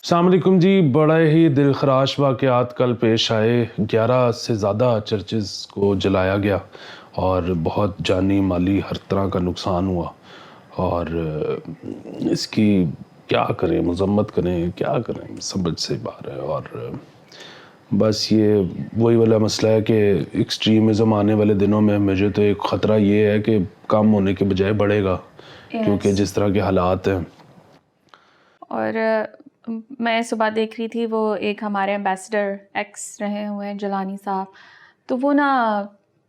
السلام علیکم جی. بڑے ہی دل خراش واقعات کل پیش آئے. 11 سے زیادہ چرچز کو جلایا گیا اور بہت جانی مالی ہر طرح کا نقصان ہوا. اور اس کی کیا کریں, مذمت کریں, کیا کریں, سمجھ سے باہر ہے. اور بس یہ وہی والا مسئلہ ہے کہ ایکسٹریمزم آنے والے دنوں میں مجھے تو ایک خطرہ یہ ہے کہ کم ہونے کے بجائے بڑھے گا, کیونکہ جس طرح کے حالات ہیں. اور میں صبح دیکھ رہی تھی وہ ایک ہمارے ایمبیسڈر ایکس رہے ہوئے ہیں جیلانی صاحب, تو وہ نا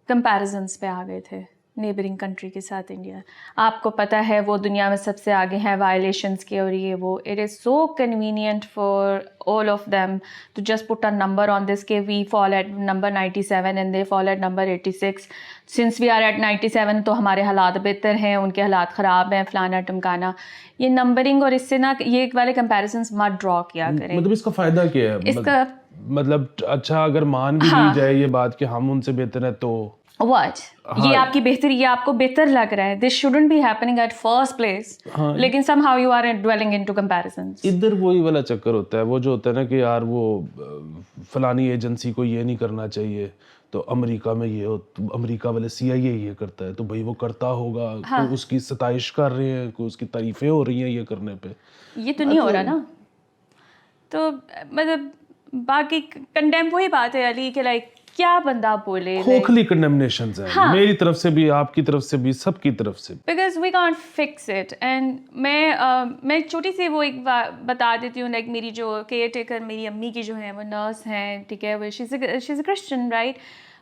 کمپیریزنس پہ آ گئے تھے نیبرنگ کنٹری کے ساتھ انڈیا. آپ کو پتہ ہے وہ دنیا میں سب سے آگے ہیں وائلیشنس کے, اور یہ وہ it is so convenient for all of them to just put a number on this کہ we fall at number 97 and they fall at number 86. since we are at 97 تو ہمارے حالات بہتر ہیں, ان کے حالات خراب ہیں, فلانا ٹمکانا. یہ نمبرنگ اور اس سے نا یہ والے کمپیریزنس مت ڈرا کیا کریں. مطلب اس کا فائدہ کیا ہے؟ اس کا مطلب اچھا اگر مان بھی لی جائے یہ بات کہ ہم ان سے بہتر ہیں تو واٹ, یہ آپ کی بہتری, یہ آپ کو بہتر لگ رہا ہے. This shouldn't be happening at first place, لیکن somehow you are dwelling into comparisons. ادھر وہی والا چکر ہوتا ہے, وہ جو ہوتا ہے نا کہ یار وہ فلانی ایجنسی کو یہ نہیں کرنا چاہیے تو امریکہ میں یہ امریکہ والے CIA یہ کرتا ہے تو بھائی وہ کرتا ہوگا, کوئی اس کی ستائش کر رہے ہیں, کوئی اس کی تعریفیں ہو رہی ہیں یہ کرنے پہ. یہ تو نہیں ہو رہا نا. تو مطلب باقی کنڈیم وہی بات ہے علی کہ لائک کیا بندہ بولے, کھوکھلی کنڈمنیشنز ہیں میری طرف سے بھی, آپ کی طرف سے بھی, سب کی طرف سے. Because we can't fix it. And میں چھوٹی سی وہ ایک بتا دیتی ہوں, لائک میری جو کیئر ٹیکر میری امی کی جو ہیں وہ نرس ہیں, ٹھیک ہے, وہ شی از اے کرسچن رائٹ.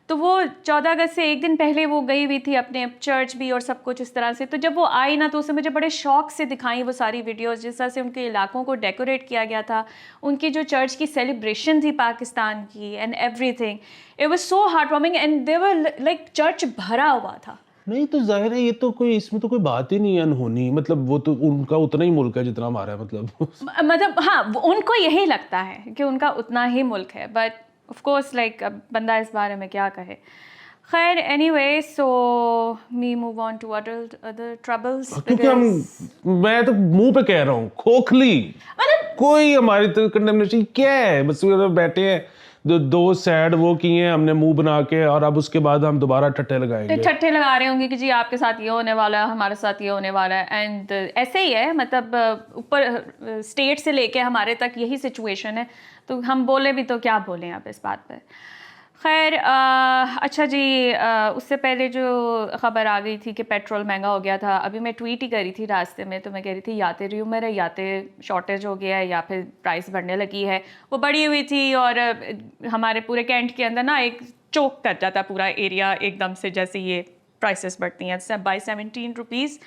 تو وہ 14 اگست سے ایک دن پہلے وہ گئی ہوئی تھی اپنے چرچ بھی اور سب کچھ اس طرح سے. تو جب وہ آئی نا تو اسے مجھے بڑے شوق سے دکھائیں وہ ساری ویڈیوز, جس طرح سے ان کے علاقوں کو ڈیکوریٹ کیا گیا تھا, ان کی جو چرچ کی سیلیبریشن تھی پاکستان کی, and every thing. It was so heart warming and they were like church بھرا ہوا تھا. نہیں تو ظاہر ہے یہ تو کوئی اس میں تو کوئی بات ہی نہیں ہے انہونی, مطلب وہ تو ان کا اتنا ہی ملک ہے جتنا ہمارا ہے. مطلب ہاں ان کو یہی لگتا ہے کہ ان کا اتنا ہی ملک ہے, بٹ آف کورس لائک بندہ اس بارے میں کیا کہے. خیر anyway, so me move on to other troubles. کیونکہ میں تو منہ پہ کہہ رہا ہوں کھوکھلی, کوئی ہماری طرف کنڈمنیشن کیا ہے, بس بیٹھے ہیں دو سیڈ وہ کیے ہیں ہم نے منہ بنا کے, اور اب اس کے بعد ہم دوبارہ ٹھٹے لگائیں گے, ٹھٹے لگا رہے ہوں گے کہ جی آپ کے ساتھ یہ ہونے والا ہے, ہمارے ساتھ یہ ہونے والا ہے. اینڈ ایسے ہی ہے, مطلب اوپر اسٹیٹ سے لے کے ہمارے تک یہی سچویشن ہے, تو ہم بولے بھی تو کیا بولیں اب اس بات پہ. خیر اچھا جی, اس سے پہلے جو خبر آ گئی تھی کہ پیٹرول مہنگا ہو گیا تھا, ابھی میں ٹویٹ ہی کر رہی تھی راستے میں, تو میں کہہ رہی تھی یا تو ریومر ہے, یا تو شارٹیج ہو گیا ہے, یا پھر پرائس بڑھنے لگی ہے. وہ بڑھی ہوئی تھی اور ہمارے پورے کینٹ کے اندر نا ایک چوک کر جاتا پورا ایریا ایک دم سے, جیسے یہ پرائسز بڑھتی ہیں بائی 17 روپیز.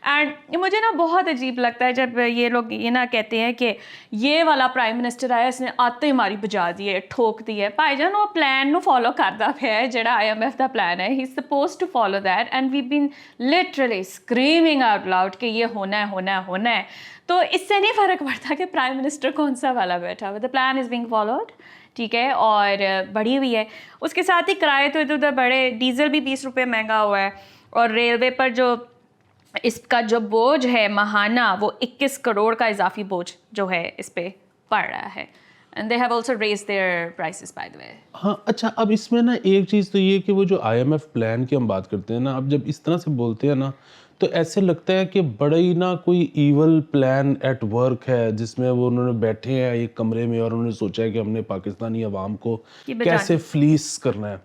اینڈ مجھے نا بہت عجیب لگتا ہے جب یہ لوگ یہ نا کہتے ہیں کہ یہ والا پرائم منسٹر آیا, اس نے آتے ہی ہماری بجا دی ہے, ٹھوک دی ہے. بھائی جان وہ پلان نو فالو کرتا پیا ہے جڑا IMF دا پلان ہے, he is supposed to follow that, and we been literally screaming out loud کہ یہ ہونا ہے ہونا ہے ہونا ہے. تو اس سے نہیں فرق پڑتا کہ پرائم منسٹر کون سا والا بیٹھا ہوا, the plan is being followed, ٹھیک ہے, اور بڑھی ہوئی ہے. اس کے ساتھ ہی کرائے تو ادھر ادھر بڑھے, ڈیزل بھی 20 روپے مہنگا ہوا ہے, اور ریلوے پر جو اس کا جو بوجھ ہے ماہانہ وہ 21 کروڑ کا اضافی بوجھ جو ہے اس پہ پڑ رہا ہے. And they have also raise their prices by the way. ہاں اچھا, اب اس میں نا ایک چیز تو یہ کہ وہ جو IMF پلان کی ہم بات کرتے ہیں نا, اب جب اس طرح سے بولتے ہیں نا تو ایسے لگتا ہے کہ بڑا ہی نا کوئی ایول پلان ایٹ ورک ہے, جس میں وہ انہوں نے بیٹھے ہیں ایک کمرے میں اور انہوں نے سوچا ہے کہ ہم نے پاکستانی عوام کو کیسے فلیس کرنا ہے.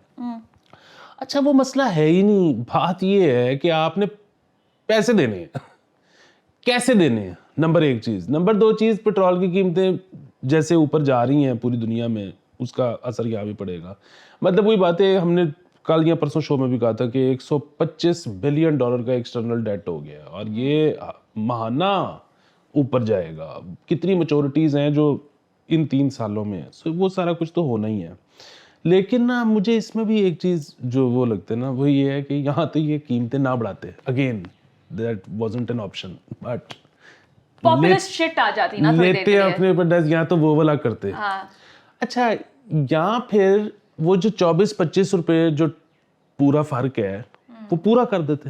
اچھا وہ مسئلہ ہے ہی نہیں, بات یہ ہے کہ آپ نے پیسے دینے ہیں, کیسے دینے ہیں, نمبر ایک چیز. نمبر دو چیز, پیٹرول کی قیمتیں جیسے اوپر جا رہی ہیں پوری دنیا میں, اس کا اثر یہاں بھی پڑے گا. مطلب وہی بات ہے, ہم نے کل یا پرسوں شو میں بھی کہا تھا کہ $125 بلین کا ایکسٹرنل ڈیٹ ہو گیا, اور یہ ماہانہ اوپر جائے گا. کتنی میچورٹیز ہیں جو ان 3 سالوں میں, سو وہ سارا کچھ تو ہونا ہی ہے. لیکن نا مجھے اس میں بھی ایک چیز جو وہ لگتا ہے نا, وہ یہ ہے کہ یہاں تو یہ قیمتیں نہ بڑھاتے, again that wasn't an option, but populist shit آ جاتی نا تھوڑی دیر کے لیے, لیتے اپنے اوپر یا تو وہ والا کرتے. اچھا یہاں پھر وہ جو 24-25 روپے جو پورا فرق ہے وہ پورا کر دیتے.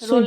So,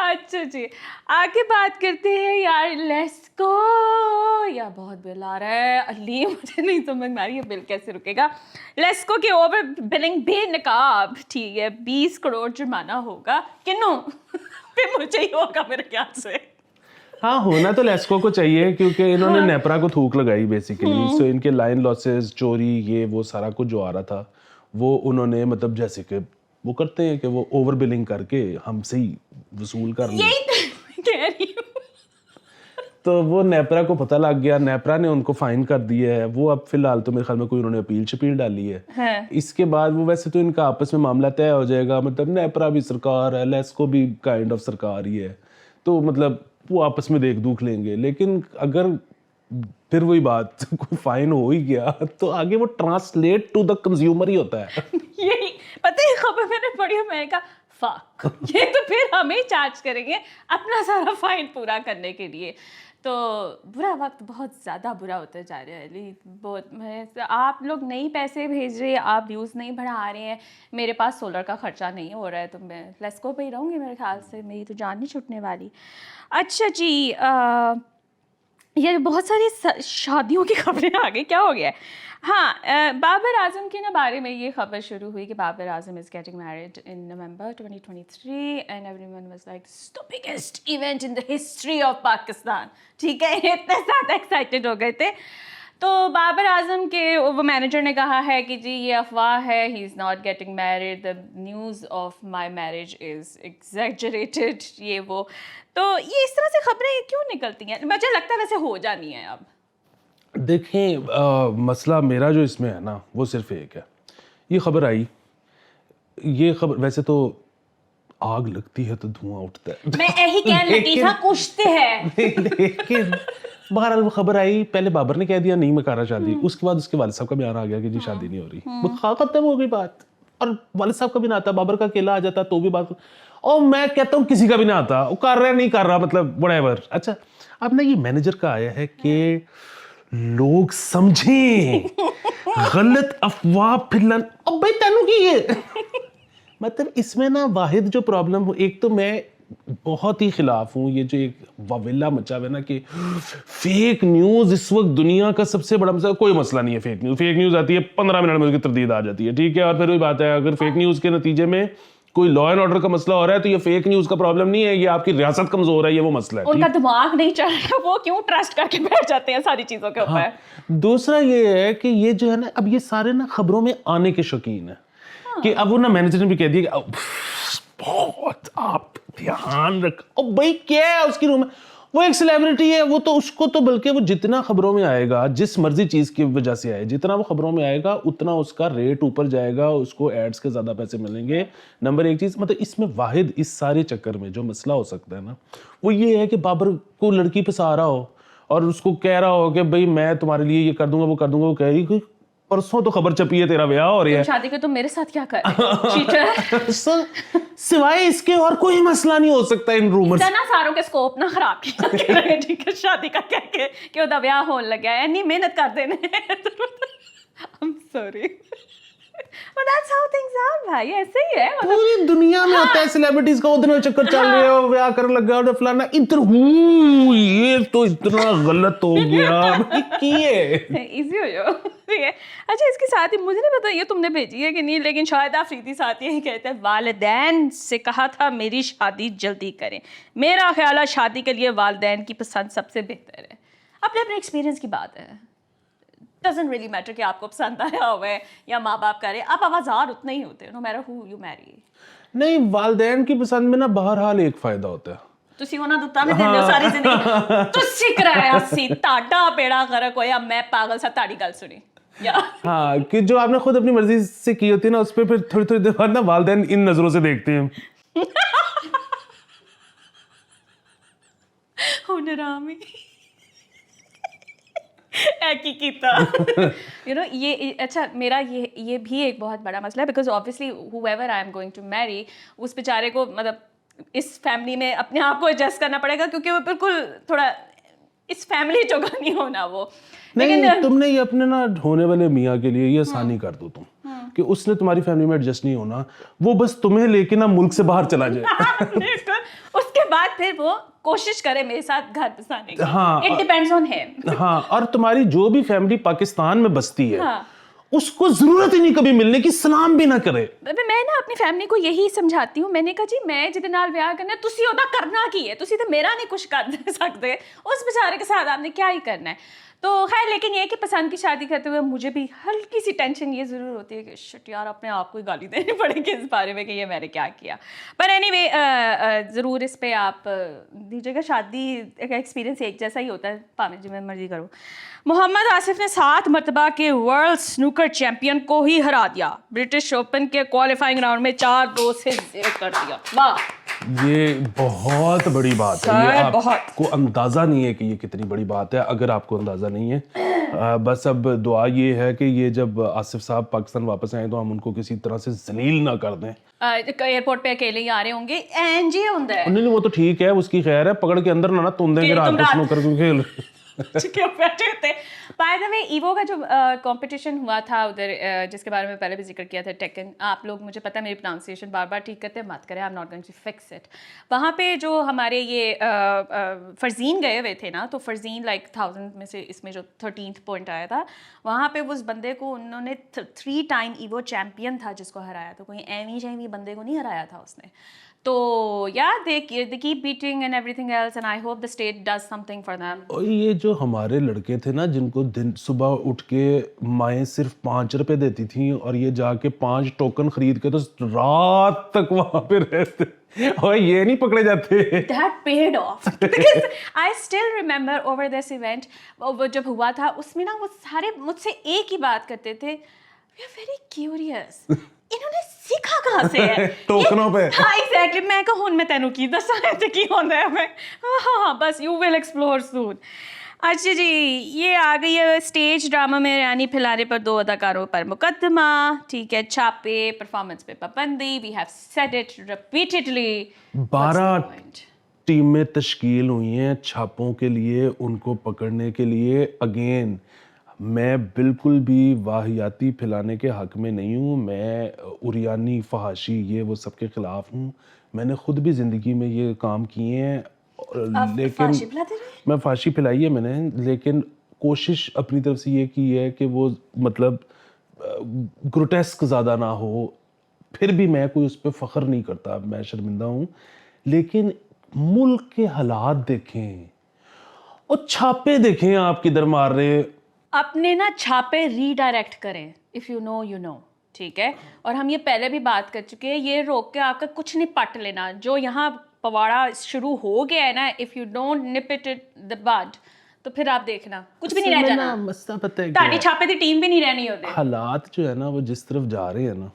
اچھا جی آگے بات کرتے ہیں یار لیسکو. یا بہت بل آ رہا ہے علی, مجھے نہیں سمجھ میں آ رہی ہے بل کیسے رکے گا. لیسکو کی اوور بلنگ بے نقاب, ٹھیک ہے, 20 کروڑ جرمانہ ہوگا. کنوں پھر مجھے ہی ہوگا میرے خیال سے. ہاں ہونا تو لیسکو کو چاہیے کیونکہ انہوں نے نیپرا کو تھوک لگائی بیسیکلی. سو ان کے لائن لاسز, چوری, یہ وہ سارا کچھ جو آ رہا تھا وہ انہوں نے مطلب جیسے کہ وہ کرتے ہیں کہ وہ اوور بلنگ کر کے ہم سے ہی وصول کر لیں. یہی کہہ رہی ہوں. تو وہ نیپرا کو پتہ لگ گیا, نیپرا نے ان کو فائن کر دیا ہے. وہ اب فی الحال تو میرے خیال میں کوئی انہوں نے اپیل شپیل ڈالی ہے. اس کے بعد وہ ویسے تو ان کا آپس میں معاملہ طے ہو جائے گا, مطلب نیپرا بھی سرکار ہے, لیسکو بھی کائنڈ آف سرکار ہی ہے, تو مطلب وہ آپس میں دیکھ دوکھ لیں گے. لیکن اگر پھر وہی بات کوئی فائن ہو ہی گیا تو آگے وہ ٹرانسلیٹ ٹو دا کنزیومر ہی ہوتا ہے. یہی پتہ ہے خبر میں نے پڑھی, میں نے کہا فک, یہ تو پھر ہمیں چارج کریں گے اپنا سارا فائن پورا کرنے کے لیے. تو برا وقت بہت زیادہ برا ہوتا جا رہا ہے علی. بہت آپ لوگ نہیں پیسے بھیج رہے, آپ ویوز نہیں بڑھا رہے ہیں, میرے پاس سولر کا خرچہ نہیں ہو رہا ہے, تو میں لیسکو پہ ہی رہوں گی میرے خیال سے, میری تو جان نہیں چھوٹنے والی. اچھا جی یہ بہت ساری شادیوں کی خبریں آ گئی, کیا ہو گیا ہے. ہاں بابر اعظم کے بارے میں یہ خبر شروع ہوئی کہ Babar Azam is getting married in November 2023 and everyone was like this the biggest event in the history of Pakistan. ٹھیک ہے, اتنے زیادہ ایکسائٹیڈ ہو گئے تھے. تو بابر اعظم کے وہ مینیجر نے کہا ہے کہ جی یہ افواہ ہے, he is not getting married, the news of my marriage is exaggerated, یہ وہ. تو یہ اس طرح سے خبریں کیوں نکلتی ہیں؟ مجھے لگتا ہے ویسے ہو جانی ہے اب. دیکھیں مسئلہ میرا جو اس میں ہے نا وہ صرف ایک ہے. یہ خبر آئی, یہ خبر ویسے تو آگ لگتی ہے تو دھواں اٹھتا ہے, میں یہی کہنے لگی تھا کچھ ہے. لیکن بہرحال وہ خبر آئی, پہلے بابر نے کہہ دیا نہیں میں کر رہا شادی, اس کے بعد اس کے والد صاحب کا بیان آ گیا کہ جی شادی نہیں ہو رہی. ختم ہو گئی بات. اور والد صاحب کا بھی نہ آتا, بابر کا اکیلا آ جاتا تو بھی بات, اور میں کہتا ہوں کسی کا بھی نہ آتا, وہ کر رہا نہیں کر رہا, مطلب whatever. اچھا اب نا یہ مینیجر کا آیا ہے کہ لوگ سمجھیں, غلط افواہ پھیلن. اب بھائی تینوں کی یہ مطلب اس میں نا واحد جو پرابلم ہو, ایک تو میں بہت ہی خلاف ہوں یہ جو ایک واویلا مچا ہوا ہے نا کہ فیک نیوز اس وقت دنیا کا سب سے بڑا مسئلہ. کوئی مسئلہ نہیں ہے فیک نیوز. فیک نیوز آتی ہے 15 منٹ میں اس کی تردید آ جاتی ہے, ٹھیک ہے. اور پھر وہی بات ہے, اگر فیک نیوز کے نتیجے میں کوئی لا اینڈ آرڈر کا مسئلہ ہو رہا ہے تو یہ فیک نیوز کا پرابلم نہیں ہے, یہ آپ کی ریاست کمزور ہے, یہ وہ مسئلہ ہے. ان کا دماغ نہیں چل رہا, وہ کیوں ٹرسٹ کر کے بیٹھ جاتے ہیں ساری چیزوں کے اوپر. دوسرا یہ ہے کہ یہ جو ہے نا اب یہ سارے نا خبروں میں آنے کے شوقین ہیں کہ اب وہ نا مینیجر نے بھی کہہ دیا کہ بہت آپ دھیان رکھ. اب بھائی کیا ہے اس کی روح میں, وہ ایک سیلیبریٹی ہے, وہ تو اس کو تو بلکہ وہ جتنا خبروں میں آئے گا, جس مرضی چیز کی وجہ سے آئے, جتنا وہ خبروں میں آئے گا اتنا اس کا ریٹ اوپر جائے گا, اس کو ایڈز کے زیادہ پیسے ملیں گے. نمبر ایک چیز, مطلب اس میں واحد اس سارے چکر میں جو مسئلہ ہو سکتا ہے نا وہ یہ ہے کہ بابر کو لڑکی پہ سہارا ہو اور اس کو کہہ رہا ہو کہ بھائی میں تمہارے لیے یہ کر دوں گا وہ کر دوں گا. وہ کہہ رہی کہ پرسوں تو خبر چپی ہے تیرا بیاہ ہو رہی ہے, شادی کے تم میرے ساتھ کیا کر رہے سوائے اس کے اور کوئی مسئلہ نہیں ہو سکتا ان رومرز. نا ساروں کے سکوپ نہ خراب کیا, ٹھیک ہے, شادی کا کہہ کے کہ وہ بیاہ ہونے لگا ہے, نہیں محنت کر دینے. I'm sorry. But that's how things are بھائی, ایسے ہی ہے. پوری دنیا میں ہوتا ہے سیلیبریٹیز کا, ادھر چکر چل رہے ہو, بیاہ کرنے لگ گیا اور فلانا ادھر, یہ تو اتنا غلط ہو گیا. ایزی ہو جاؤ. اچھا اس کے ساتھ ہی مجھے نہیں پتا یہ تم نے بھیجی ہے کہ نہیں, لیکن شاید آفریدی ساتھ یہی کہتے ہیں والدین سے کہا تھا میری شادی جلدی کریں. میرا خیال ہے شادی کے لیے والدین کی پسند سب سے بہتر ہے. اپنے اپنے ایکسپیرینس کی بات ہے, ڈزنٹ ریلی میٹر کہ آپ کو پسند آیا ہوا ہے یا ماں باپ کرے, آپ آوازار اتنے ہی ہوتے ہیں نو میٹر ہو یو میری. نہیں, والدین کی پسند میں نا بہرحال ایک فائدہ ہوتا ہے, ਤੁਸੀਂ ਉਹਨਾਂ ਦੁੱਤਾਂ ਵੀ ਦਿੰਦੇ ਹੋ ਸਾਰੀ ਜ਼ਿੰਦਗੀ, ਤੁਸੀਂ ਕਰਾਇਆ ਸੀ, ਤੁਹਾਡਾ ਬੇੜਾ ਗਰਕ ਹੋਇਆ, ਮੈਂ ਪਾਗਲ ਸਾ ਤੁਹਾਡੀ ਗੱਲ ਸੁਣੀ. ہاں کہ جو آپ نے خود اپنی مرضی سے کی ہوتی ہے نا اس پہ پھر تھوڑی تھوڑی دیر بعد نا والدین ان نظروں سے دیکھتے ہیں. حرامی کی کیتا یو نو یہ. اچھا میرا یہ بھی ایک بہت بڑا مسئلہ ہے, because obviously whoever I am going to marry, اس بیچارے کو مطلب اس فیملی میں اپنے آپ کو ایڈجسٹ کرنا پڑے گا, کیونکہ وہ بالکل تھوڑا اس فیملی جگہ نہیں ہونا وہ. نہیں, تم نے یہ اپنے نا ہونے والے میاں کے لیے یہ آسانی کر دو تم کہ اس نے تمہاری فیملی میں ایڈجسٹ نہیں ہونا, وہ بس تمہیں لے کے نا ملک سے باہر چلا جائے. اس کے کے بعد پھر وہ کوشش کرے میرے ساتھ گھر بسانے کی. ہاں اٹ ڈیپینڈز آن ہم. ہاں, اور تمہاری جو بھی فیملی پاکستان میں بستی ہے ہاں, اس کو ضرورت ہی نہیں کبھی ملنے کی, سلام بھی نہ کرے. میں نا اپنی فیملی کو یہی سمجھاتی ہوں, میں نے کہا جی میں جہدے نال ویاہ کرنا تسی اودا کرنا کی ہے, تسی تے میرا نہیں کچھ کر سکتے, اس بیچارے کے ساتھ آپ نے کیا ہی کرنا ہے. تو خیر لیکن یہ کہ پسند کی شادی کرتے ہوئے مجھے بھی ہلکی سی ٹینشن یہ ضرور ہوتی ہے کہ شٹ یار اپنے آپ کو ہی گالی دینی پڑے گی اس بارے میں کہ یہ میں نے کیا کیا. پر اینی وے ضرور اس پہ آپ دیجیے گا, شادی کا ایکسپیرینس ایک جیسا ہی ہوتا ہے, پاویں جی میں مرضی کروں. محمد آصف نے 7 مرتبہ کے ورلڈ سنوکر چیمپئن کو ہی ہرا دیا, برٹش اوپن کے کوالیفائنگ راؤنڈ میں 4-2 سے 0 کر دیا. واہ, یہ بہت بڑی بات ہے, یہ آپ کو اندازہ نہیں ہے کہ یہ کتنی بڑی بات ہے. اگر آپ کو اندازہ نہیں ہے, بس اب دعا یہ ہے کہ یہ جب آصف صاحب پاکستان واپس آئیں تو ہم ان کو کسی طرح سے ذلیل نہ کر دیں. ایئرپورٹ پہ اکیلے ہی آ رہے ہوں گے, این جی ہوں ہے. نہیں وہ تو ٹھیک ہے, اس کی خیر ہے, پکڑ کے اندر نہ تون دیں گے رات کو سنوکر کو کھیل. بائی دا وے ایوو کا جو کمپٹیشن ہوا تھا ادھر, جس کے بارے میں پہلے بھی ذکر کیا تھا, ٹیکن, آپ لوگ مجھے پتہ ہے میری پروننسیشن بار بار ٹھیک کرتے, مت کریں, I'm not going to fix it. وہاں پہ جو ہمارے یہ فرزین گئے ہوئے تھے نا, تو فرزین لائک 1000 میں سے اس میں جو 13th پوائنٹ آیا تھا, وہاں پہ اس بندے کو انہوں نے 3 ٹائم ایوو چیمپئن تھا جس کو ہرایا تھا, کوئی ایوی بندے کو نہیں ہرایا تھا اس نے. تو یا they keep beating and everything else and I hope the state does something for them. اور یہ جو ہمارے لڑکے تھے نا, جن کو دن صبح اٹھ کے مائیں صرف 5 روپے دیتی تھیں اور یہ جا کے 5 ٹوکن خرید کے تو رات تک وہاں پہ رہتے, اور یہ نہیں پکڑے جاتے. That paid off because I still remember over this event, وہ جب ہوا تھا اس میں نا وہ سارے مجھ سے ایک ہی بات کرتے تھے, we are very curious, انہوں نے سیکھا کہاں سے ہے ٹوکنوں پہ. ہاں ایگزیکٹلی, میں کہا ہن میں تینوں کی دساں تے کی ہوندا ہے, میں ہاں بس یو ول ایکسپلور سون. اچھا جی, یہ آ گئی ہے اسٹیج ڈرامہ میں ریانی پھیلانے پر 2 اداکاروں پر مقدمہ. ٹھیک ہے, چھاپے, پرفارمنس پہ پابندی, we have said it repeatedly. 12 ٹیمیں تشکیل ہوئی ہیں چھاپوں کے لیے, ان کو پکڑنے کے لیے. اگین میں بالکل بھی واہیاتی پھیلانے کے حق میں نہیں ہوں, میں عریانی, فحاشی, یہ وہ سب کے خلاف ہوں. میں نے خود بھی زندگی میں یہ کام کیے ہیں, لیکن میں فحاشی پھیلائی ہے میں نے, لیکن کوشش اپنی طرف سے یہ کی ہے کہ وہ مطلب گروٹیسک زیادہ نہ ہو. پھر بھی میں کوئی اس پہ فخر نہیں کرتا, میں شرمندہ ہوں. لیکن ملک کے حالات دیکھیں اور چھاپے دیکھیں آپ کدھر مار رہے. اپنے نا چھاپے ری ڈائریکٹ کریں, if you know you know, ٹھیک ہے. اور ہم یہ پہلے بھی بات کر چکے ہیں, یہ روک کے آپ کا کچھ نہیں پٹ لینا. جو یہاں پواڑا شروع ہو گیا ہے نا, if you don't nip it the bud, تو پھر آپ دیکھنا کچھ بھی نہیں رہ جانا. مسئلہ پتہ ہے تاڑی چھاپے دی ٹیم بھی نہیں رہنی ہوتی. حالات جو ہے نا وہ جس طرف جا رہے ہیں نا,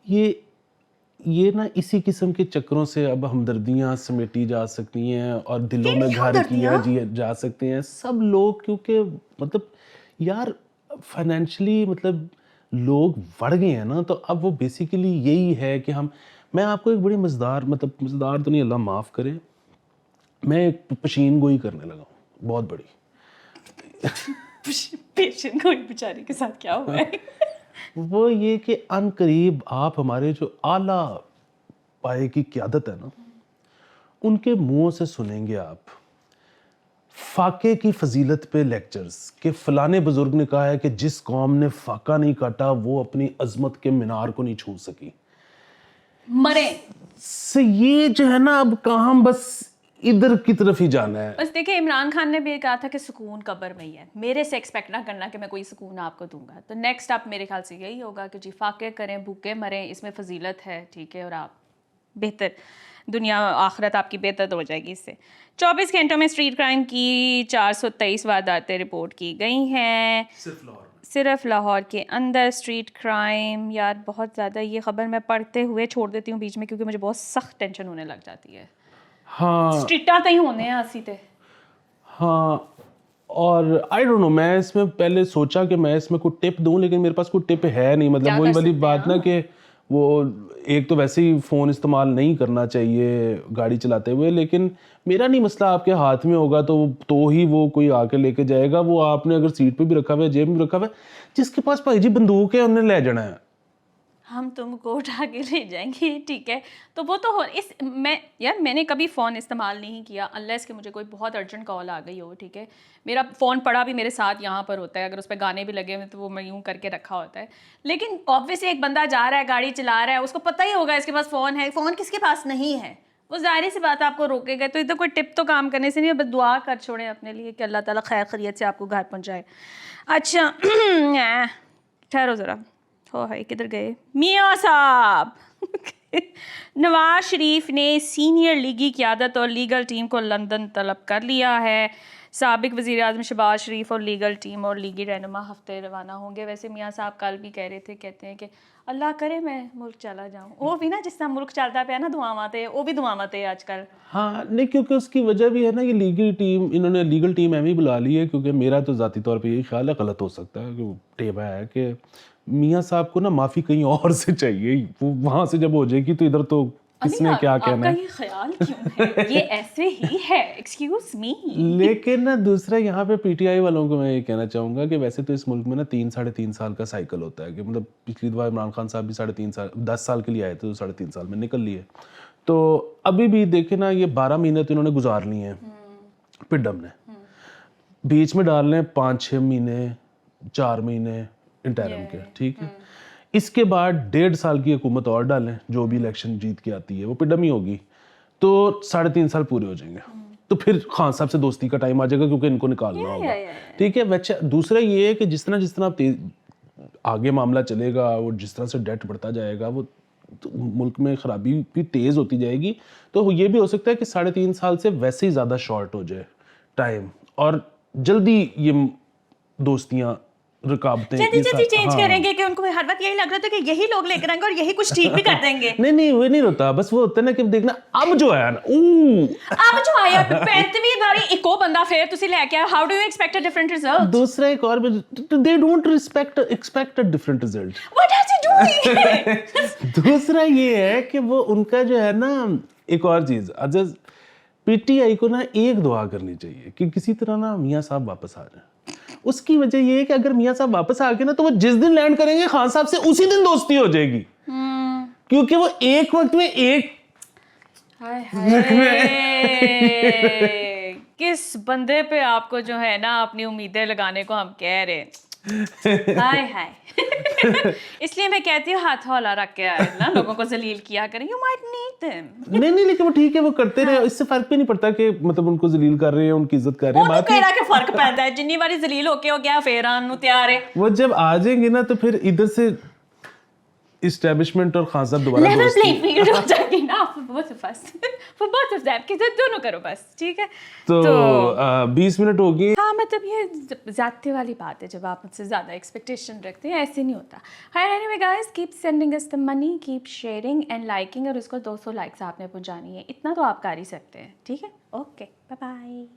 یہ نا اسی قسم کے چکروں سے اب ہمدردیاں سمیٹی جا سکتی ہیں اور دلوں میں گھر کیا جا سکتے ہیں سب لوگ. کیونکہ مطلب یار فائنینشلی مطلب لوگ بڑھ گئے ہیں نا, تو اب وہ بیسیکلی یہی ہے کہ میں آپ کو ایک بڑی مزدار تو نہیں, اللہ معاف کرے, میں ایک پشین گوئی کرنے لگا ہوں بہت بڑی. پیشن گوئی بیچاری کے ساتھ کیا ہوا ہے؟ وہ یہ کہ ان قریب آپ ہمارے جو اعلیٰ پائے کی قیادت ہے نا, ان کے منہ سے سنیں گے آپ فاقے کی فضیلت پہ لیکچرز کہ فلانے بزرگ نے کہا ہے کہ جس قوم نے فاقہ نہیں کاٹا وہ اپنی عظمت کے مینار کو نہیں چھو سکی. مرے سے یہ جو ہے نا اب کہاں بس ادھر کی طرف ہی جانا ہے. بس دیکھیں, عمران خان نے بھی کہا تھا کہ سکون قبر میں ہی ہے. میرے سے ایکسپیکٹ نہ کرنا کہ میں کوئی سکون آپ کو دوں گا. تو نیکسٹ آپ میرے خیال سے یہی ہوگا کہ جی فاقے کریں, بھوکے مریں, اس میں فضیلت ہے, ٹھیک ہے, اور آپ بہتر دنیا آخرت آپ کی بہتر ہو جائے گی اس سے. 24 گھنٹوں میں اسٹریٹ کرائم کی 423 وارداتیں رپورٹ کی گئی ہیں صرف لاہور کے اندر. اسٹریٹ کرائم یار بہت زیادہ, یہ خبر میں پڑھتے ہوئے چھوڑ دیتی ہوں بیچ میں کیونکہ مجھے بہت سخت ٹینشن ہونے لگ جاتی ہے. ہاں اسٹریٹاں تے ہی ہونے ہیں اسی تے. ہاں, اور آئی ڈونٹ نو, میں اس میں پہلے سوچا کہ میں اس میں کوئی ٹپ دوں, لیکن میرے پاس کوئی ٹپ ہے نہیں. مطلب وہی والی بات نا کہ وہ ایک تو ویسے ہی فون استعمال نہیں کرنا چاہیے گاڑی چلاتے ہوئے, لیکن میرا نہیں مسئلہ, آپ کے ہاتھ میں ہوگا تو ہی وہ کوئی آ کے لے کے جائے گا. وہ آپ نے اگر سیٹ پہ بھی رکھا ہوا ہے, جیب میں بھی رکھا ہوا ہے, جس کے پاس بھائی جی بندوق ہے انہیں لے جانا ہے. ہم تم کو اٹھا کے لے جائیں گے, ٹھیک ہے. تو وہ تو میں نے کبھی فون استعمال نہیں کیا unless کہ مجھے کوئی بہت ارجنٹ کال آ گئی ہو, ٹھیک ہے. میرا فون پڑا بھی میرے ساتھ یہاں پر ہوتا ہے, اگر اس پہ گانے بھی لگے ہوئے تو وہ میں یوں کر کے رکھا ہوتا ہے. لیکن آبویسلی ایک بندہ جا رہا ہے, گاڑی چلا رہا ہے, اس کو پتہ ہی ہوگا اس کے پاس فون ہے. فون کس کے پاس نہیں ہے, وہ ظاہری سی بات آپ کو روکے گا. تو ادھر کوئی ٹپ تو کام کرنے سے نہیں, بس دعا کر چھوڑیں اپنے لیے کہ اللہ تعالیٰ خیر خیریت سے آپ کو گھر پہنچائے. اچھا ٹھہرو ذرا, ہو ہے کدھر گئے میاں صاحب. نواز شریف نے سینئر لیگی قیادت اور لیگل ٹیم کو لندن طلب کر لیا ہے. سابق وزیر اعظم شہباز شریف اور لیگل ٹیم اور لیگی رہنما ہفتے روانہ ہوں گے. ویسے میاں صاحب کل بھی کہہ رہے تھے, کہتے ہیں کہ اللہ کرے میں ملک چلا جاؤں. وہ بھی نا جس طرح ملک چلتا پیا نا دعاواں تے, وہ بھی دعاواں تے آج کل. ہاں نہیں, کیونکہ اس کی وجہ بھی ہے نا, یہ لیگل ٹیم, انہوں نے لیگل ٹیم ایویں بلا لی ہے. کیونکہ میرا تو ذاتی طور پہ یہی خیال ہے, غلط ہو سکتا ہے, کہ وہ ٹیبا ہے کہ میاں صاحب کو نا معافی کہیں اور سے چاہیے. وہ وہاں سے جب ہو جائے گی تو ادھر تو کس نے کیا کہنا ہے. آپ کا یہ خیال کیوں ہے, یہ ایسے ہی ہے, ایکسکیوز می. لیکن نا دوسرا یہاں پہ پی ٹی آئی والوں کو میں یہ کہنا چاہوں گا کہ ویسے تو اس ملک میں نا 3-3.5 سال کا سائیکل ہوتا ہے. کہ مطلب پچھلی دفعہ عمران خان صاحب بھی 3.5 سال 10 سال کے لیے آئے تھے, تو 3.5 سال میں نکل لیے. تو ابھی بھی دیکھیں نا, یہ 12 مہینے تو انہوں نے گزار لیے ہیں پڈم نے, بیچ میں ڈال لیں 5-6 مہینے 4 مہینے انٹرم کے, ٹھیک ہے. اس کے بعد 1.5 سال کی حکومت اور ڈالیں, جو بھی الیکشن جیت کے آتی ہے وہ پڈم ہی ہوگی, تو 3.5 سال پورے ہو جائیں گے. تو پھر خان صاحب سے دوستی کا ٹائم آ جائے گا, کیونکہ ان کو نکالنا ہوگا, ٹھیک ہے. دوسرا یہ ہے کہ جس طرح آگے معاملہ چلے گا, اور جس طرح سے ڈیٹ بڑھتا جائے گا, وہ ملک میں خرابی بھی تیز ہوتی جائے گی. تو یہ بھی ہو سکتا ہے کہ 3.5 سال سے ویسے ہی زیادہ شارٹ ہو جائے ٹائم, اور جلدی یہ دوستیاں رکاوٹیں جلدی چینج کریں گے, کہ ان کو ہر وقت یہی لگ رہا تھا کہ یہی لوگ لے کر آئیں گے اور یہی کچھ ٹھیک بھی کر دیں گے. نہیں وہ نہیں ہوتا, بس وہ ہوتا ہے نا کہ دیکھنا اب جو ہے نا, اب جو آیا 35ویں باری ایک اور بندہ پھر تسی لے کے, how do you expect a different result. دوسرا ایک اور, they don't expect a different result. What is he doing? دوسرا یہ ہے کہ وہ ان کا جو ہے نا, ایک اور چیز, عزیز پی ٹی آئی کو نا ایک دعا کرنی چاہیے کہ کسی طرح نا میاں صاحب واپس آ جائیں. اس کی وجہ یہ ہے کہ اگر میاں صاحب واپس آ گئے نا, تو وہ جس دن لینڈ کریں گے خان صاحب سے اسی دن دوستی ہو جائے گی. کیونکہ وہ ایک وقت میں ایک کس بندے پہ آپ کو جو ہے نا اپنی امیدیں لگانے کو ہم کہہ رہے ہیں. اس لیے میں کہتی ہوں ہاتھ ہولا رکھ کے نا لوگوں کو ذلیل کیا کریں. You might need them. نہیں لیکن وہ ٹھیک ہے, وہ کرتے رہے, اس سے فرق بھی نہیں پڑتا کہ مطلب ان کو ذلیل کر رہے ہیں, ان کی عزت کر رہے ہیں. بات کہہ کہ فرق پیدا ہے, جنی باری ذلیل ہو کے ہو گیا پھر آن تیار ہے. وہ جب آ جائیں گے نا, تو پھر ادھر سے اسٹیبلشمنٹ اور خان صاحب دوبارہ لیول پلے فیلڈ ہو جائے گی نا for both of them, کہ دونوں کرو بس, ٹھیک ہے. تو 20 منٹ ہو گئی. ہاں مطلب یہ زیادتی والی بات ہے جب آپ مجھ سے زیادہ ایکسپیکٹیشن رکھتے ہیں, ایسے نہیں ہوتا. خیر anyway guys, keep sending us the money, keep sharing and liking, اور اس کو 200 لائکس آپ نے پہنچانی ہے, اتنا تو آپ کر ہی سکتے ہیں, ٹھیک ہے. Okay bye bye.